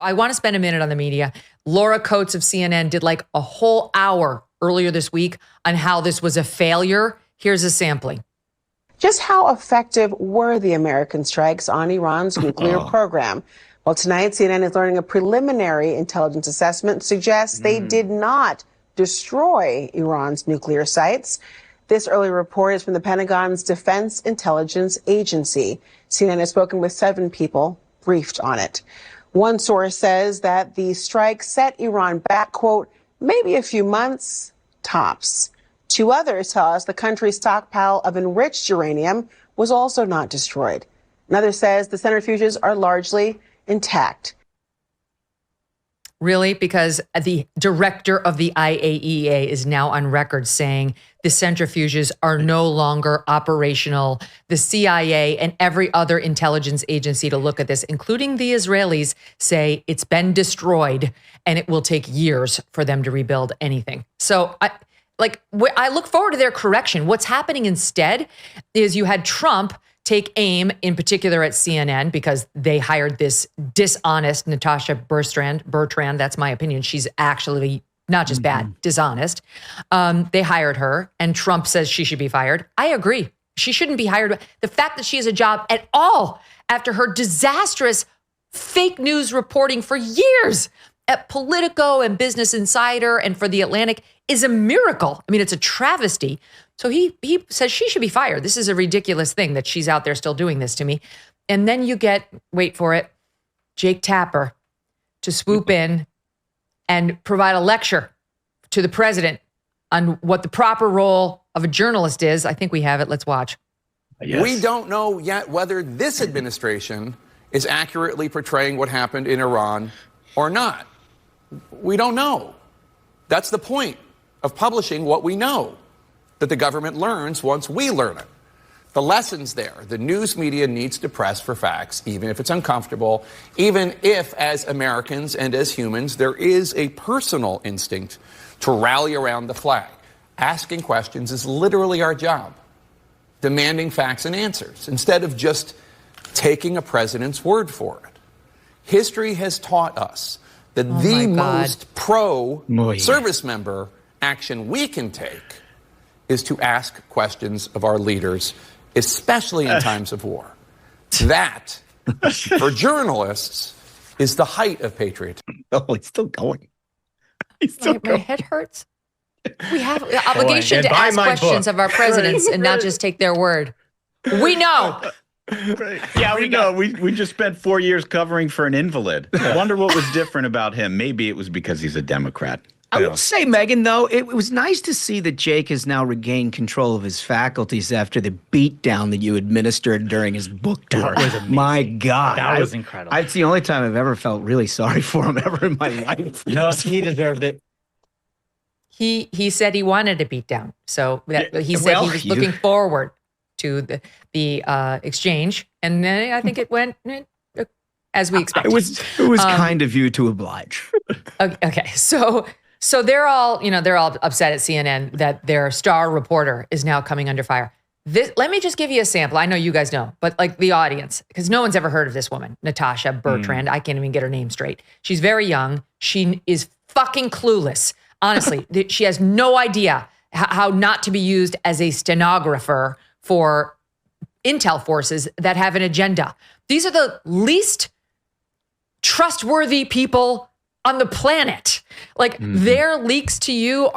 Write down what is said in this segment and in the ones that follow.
I want to spend a minute on the media. Laura Coates of CNN did like a whole hour earlier this week on how this was a failure. Here's a sampling. Just how effective were the American strikes on Iran's nuclear program? Well, tonight, CNN is learning a preliminary intelligence assessment suggests they did not destroy Iran's nuclear sites. This early report is from the Pentagon's Defense Intelligence Agency. CNN has spoken with 7 people briefed on it. One source says that the strike set Iran back, quote, maybe a few months, tops. 2 others tell us the country's stockpile of enriched uranium was also not destroyed. Another says the centrifuges are largely intact. Really? Because the director of the IAEA is now on record saying the centrifuges are no longer operational. The CIA and every other intelligence agency to look at this, including the Israelis, say it's been destroyed and it will take years for them to rebuild anything. So I look forward to their correction. What's happening instead is you had Trump take aim in particular at CNN because they hired this dishonest Natasha Bertrand. That's my opinion. She's actually not just bad, dishonest. They hired her and Trump says she should be fired. I agree. She shouldn't be hired. The fact that she has a job at all after her disastrous fake news reporting for years at Politico and Business Insider and for The Atlantic is a miracle. I mean, it's a travesty. So he says she should be fired. This is a ridiculous thing that she's out there still doing this to me. And then you get, wait for it, Jake Tapper to swoop in and provide a lecture to the president on what the proper role of a journalist is. I think we have it. Let's watch. Yes. We don't know yet whether this administration is accurately portraying what happened in Iran or not. We don't know. That's the point of publishing what we know, that the government learns once we learn it. The lessons there. The news media needs to press for facts, even if it's uncomfortable, even if, as Americans and as humans, there is a personal instinct to rally around the flag. Asking questions is literally our job. Demanding facts and answers, instead of just taking a president's word for it. History has taught us that the most pro-service member action we can take is to ask questions of our leaders, especially in times of war. That, for journalists, is the height of patriotism. Oh, it's still going. My head hurts. We have the obligation to ask questions of our presidents and not just take their word. We know. Right. Yeah, we know. We just spent 4 years covering for an invalid. I wonder what was different about him. Maybe it was because he's a Democrat. I will say, Megyn, though, it was nice to see that Jake has now regained control of his faculties after the beatdown that you administered during his book tour. That was amazing. My God. That was incredible. It's the only time I've ever felt really sorry for him ever in my life. No, he deserved it. He said he wanted a beatdown. So he said he was looking forward to the exchange. And then I think it went as we expected. It was kind of you to oblige. Okay. So they're all upset at CNN that their star reporter is now coming under fire. Let me just give you a sample. I know you guys know, but like the audience, because no one's ever heard of this woman, Natasha Bertrand. I can't even get her name straight. She's very young. She is fucking clueless. Honestly, she has no idea how not to be used as a stenographer for intel forces that have an agenda. These are the least trustworthy people on the planet. Like their leaks to you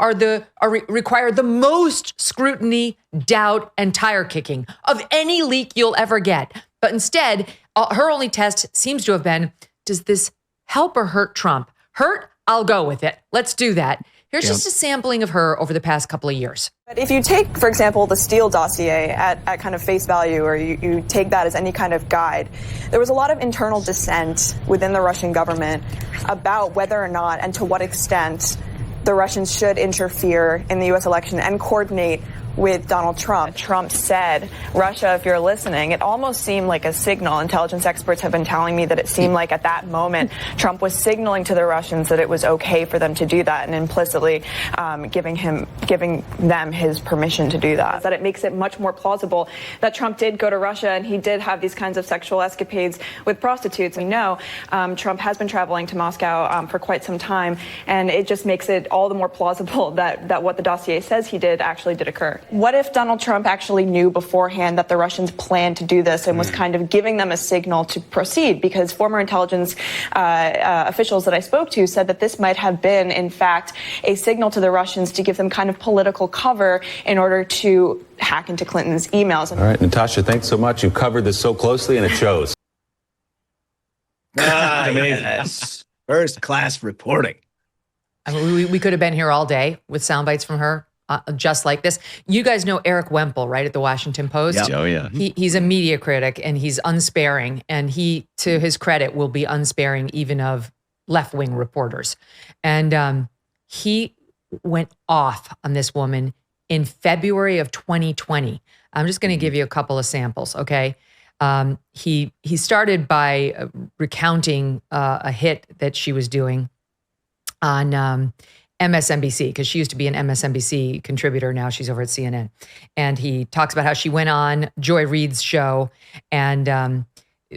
require the most scrutiny, doubt, and tire kicking of any leak you'll ever get. But instead, her only test seems to have been, does this help or hurt Trump? Hurt? I'll go with it. Let's do that. Here's just a sampling of her over the past couple of years. But if you take, for example, the Steele dossier at kind of face value, or you take that as any kind of guide, there was a lot of internal dissent within the Russian government about whether or not and to what extent the Russians should interfere in the U.S. election and coordinate with Donald Trump. Trump said, Russia, if you're listening, it almost seemed like a signal. Intelligence experts have been telling me that it seemed like at that moment, Trump was signaling to the Russians that it was okay for them to do that and implicitly giving them his permission to do that. That it makes it much more plausible that Trump did go to Russia and he did have these kinds of sexual escapades with prostitutes. We know Trump has been traveling to Moscow for quite some time, and it just makes it all the more plausible that what the dossier says he did actually did occur. What if Donald Trump actually knew beforehand that the Russians planned to do this and was kind of giving them a signal to proceed? Because former intelligence officials that I spoke to said that this might have been, in fact, a signal to the Russians to give them kind of political cover in order to hack into Clinton's emails. All right, Natasha, thanks so much. You covered this so closely, and it shows. Yes. First class reporting. I mean, we could have been here all day with sound bites from her, just like this. You guys know Eric Wemple, right, at the Washington Post? Yep. Oh, yeah. He's a media critic, and he's unsparing. And he, to his credit, will be unsparing even of left-wing reporters. And he went off on this woman in February of 2020. I'm just going to give you a couple of samples, okay? He started by recounting a hit that she was doing on MSNBC, because she used to be an MSNBC contributor. Now she's over at CNN. And he talks about how she went on Joy Reid's show, and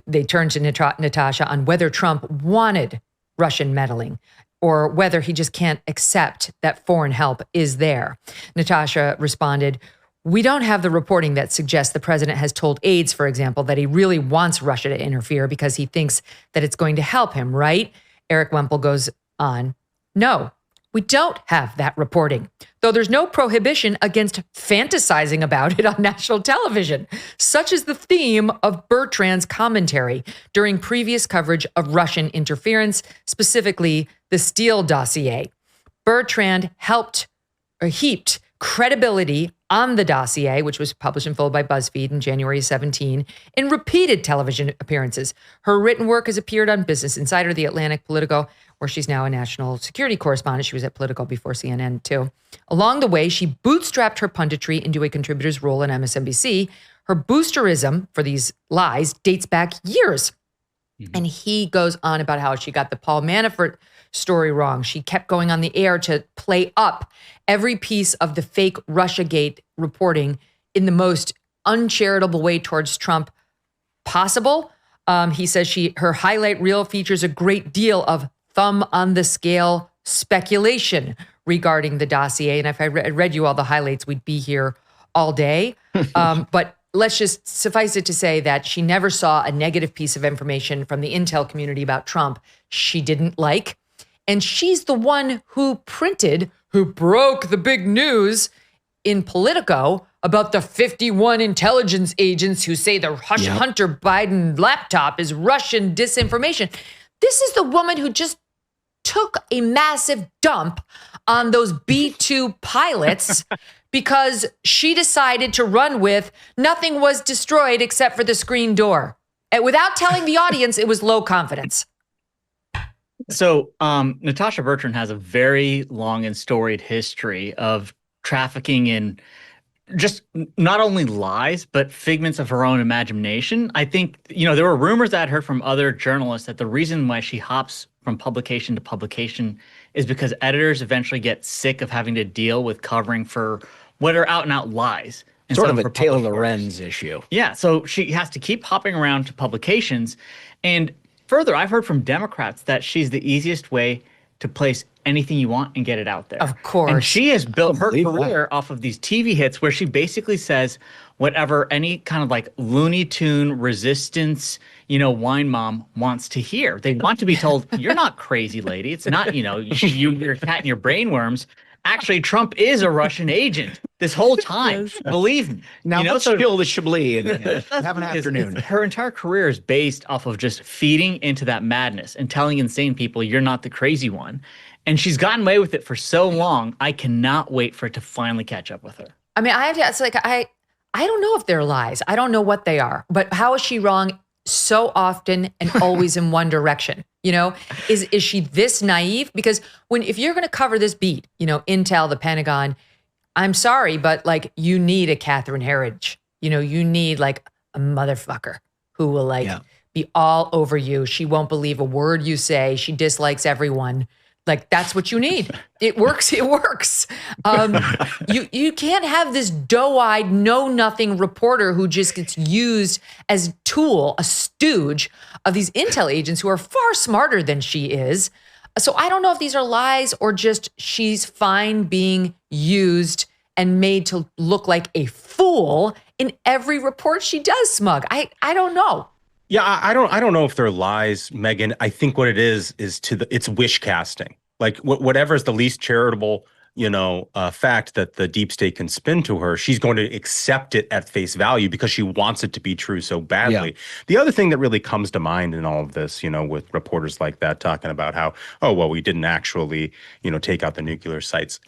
they turned to Natasha on whether Trump wanted Russian meddling or whether he just can't accept that foreign help is there. Natasha responded, "We don't have the reporting that suggests the president has told aides, for example, that he really wants Russia to interfere because he thinks that it's going to help him, right?" Eric Wemple goes on, "No, we don't have that reporting, though there's no prohibition against fantasizing about it on national television. Such is the theme of Bertrand's commentary during previous coverage of Russian interference, specifically the Steele dossier. Bertrand heaped credibility on the dossier, which was published in full by BuzzFeed in January 17, in repeated television appearances. Her written work has appeared on Business Insider, The Atlantic, Politico, where she's now a national security correspondent. She was at Politico before CNN, too. Along the way, she bootstrapped her punditry into a contributor's role in MSNBC. Her boosterism for these lies dates back years. And he goes on about how she got the Paul Manafort story wrong. She kept going on the air to play up every piece of the fake Russiagate reporting in the most uncharitable way towards Trump possible. He says her highlight reel features a great deal of thumb on the scale speculation regarding the dossier. And if I read you all the highlights, we'd be here all day. But let's just suffice it to say that she never saw a negative piece of information from the intel community about Trump she didn't like. And she's the one who broke the big news in Politico about the 51 intelligence agents who say the Hunter Biden laptop is Russian disinformation. This is the woman who just took a massive dump on those B-2 pilots because she decided to run with nothing was destroyed except for the screen door. And without telling the audience, it was low confidence. So Natasha Bertrand has a very long and storied history of trafficking in just not only lies, but figments of her own imagination. I think, there were rumors that I heard from other journalists that the reason why she hops from publication to publication is because editors eventually get sick of having to deal with covering for what are out and out lies. Sort of a Taylor Lorenz issue. Yeah, so she has to keep hopping around to publications. And further, I've heard from Democrats that she's the easiest way to place anything you want and get it out there. Of course. And she has built her career off of these TV hits where she basically says whatever any kind of like Looney Tune resistance, wine mom wants to hear. They want to be told, you're not crazy, lady. It's not, you're cat and your brainworms. Actually, Trump is a Russian agent this whole time. Believe me. Now let's spill the Chablis and have an afternoon. Her entire career is based off of just feeding into that madness and telling insane people you're not the crazy one. And she's gotten away with it for so long. I cannot wait for it to finally catch up with her. I mean, I don't know if they're lies. I don't know what they are. But how is she wrong so often and always in one direction? Is she this naive? Because if you're going to cover this beat, Intel, the Pentagon, I'm sorry, but like you need a Catherine Herridge. You need like a motherfucker who will be all over you. She won't believe a word you say. She dislikes everyone. Like that's what you need. It works. It works. You can't have this doe-eyed, know-nothing reporter who just gets used as a stooge of these intel agents who are far smarter than she is. So I don't know if these are lies or just she's fine being used and made to look like a fool in every report she does, Smug. I don't know. Yeah, I don't know if they're lies, Megyn. I think what it is it's wish casting. Like whatever is the least charitable, fact that the deep state can spin to her, she's going to accept it at face value because she wants it to be true so badly. Yeah. The other thing that really comes to mind in all of this, with reporters like that talking about how, we didn't actually, take out the nuclear sites.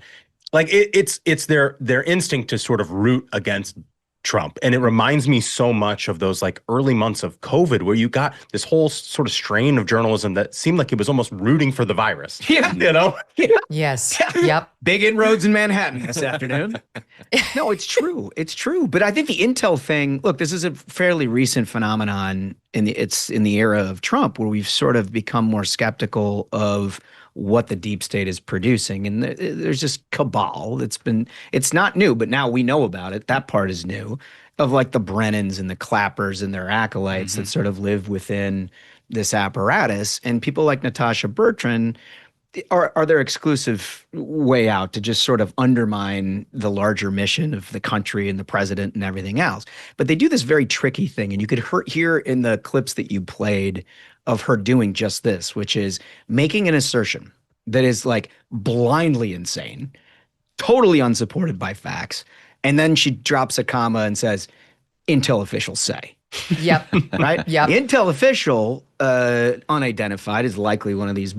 Like it's their instinct to sort of root against Trump. And it reminds me so much of those like early months of COVID where you got this whole sort of strain of journalism that seemed like it was almost rooting for the virus. Yeah. Yes. Yep. Big inroads in Manhattan this afternoon. No, it's true. It's true. But I think the intel thing, look, this is a fairly recent phenomenon it's in the era of Trump where we've sort of become more skeptical of what the deep state is producing. And there's just cabal. It's not new, but now we know about it. That part is new, of like the Brennans and the Clappers and their acolytes that sort of live within this apparatus. And people like Natasha Bertrand are their exclusive way out to just sort of undermine the larger mission of the country and the president and everything else. But they do this very tricky thing. And you could hear in the clips that you played of her doing just this, which is making an assertion that is like blindly insane, totally unsupported by facts. And then she drops a comma and says, intel officials say. Yep. Right? Yep. Intel official, unidentified, is likely one of these,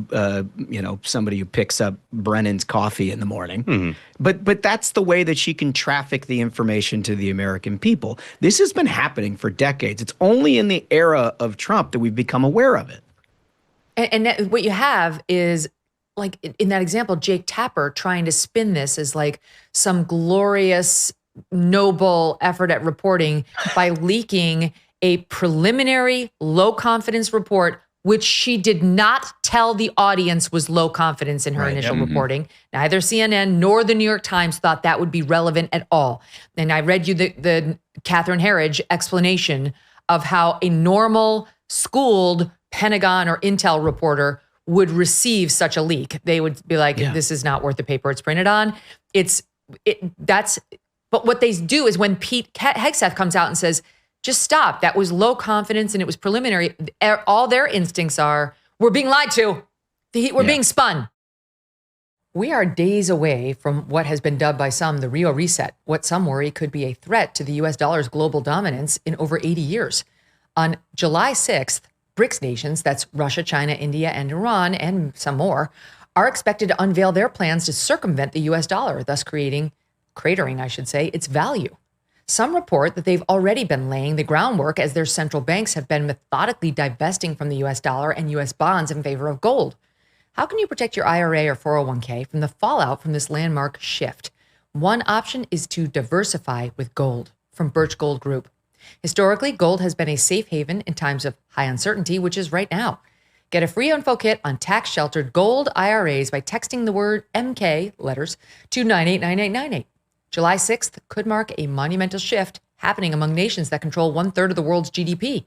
somebody who picks up Brennan's coffee in the morning. Mm-hmm. But that's the way that she can traffic the information to the American people. This has been happening for decades. It's only in the era of Trump that we've become aware of it. And what you have is, like in that example, Jake Tapper trying to spin this as like some glorious, noble effort at reporting by leaking a preliminary low confidence report, which she did not tell the audience was low confidence in her initial reporting. Neither CNN nor the New York Times thought that would be relevant at all. And I read you the Catherine Herridge explanation of how a normal schooled Pentagon or Intel reporter would receive such a leak. They would be like, this is not worth the paper it's printed on. But what they do is when Pete Hegseth comes out and says, just stop, that was low confidence and it was preliminary, all their instincts are, we're being lied to. We're being spun. We are days away from what has been dubbed by some the Rio Reset, what some worry could be a threat to the US dollar's global dominance in over 80 years. On July 6th, BRICS nations, that's Russia, China, India, and Iran, and some more, are expected to unveil their plans to circumvent the US dollar, thus cratering, its value. Some report that they've already been laying the groundwork as their central banks have been methodically divesting from the US dollar and US bonds in favor of gold. How can you protect your IRA or 401k from the fallout from this landmark shift? One option is to diversify with gold from Birch Gold Group. Historically, gold has been a safe haven in times of high uncertainty, which is right now. Get a free info kit on tax-sheltered gold IRAs by texting the word MK letters to 989898. July 6th could mark a monumental shift happening among nations that control 1/3 of the world's GDP.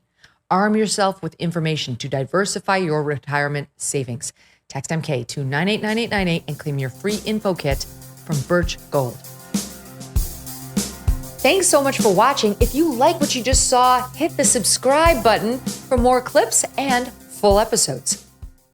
Arm yourself with information to diversify your retirement savings. Text MK to 989898 and claim your free info kit from Birch Gold. Thanks so much for watching. If you like what you just saw, hit the subscribe button for more clips and full episodes.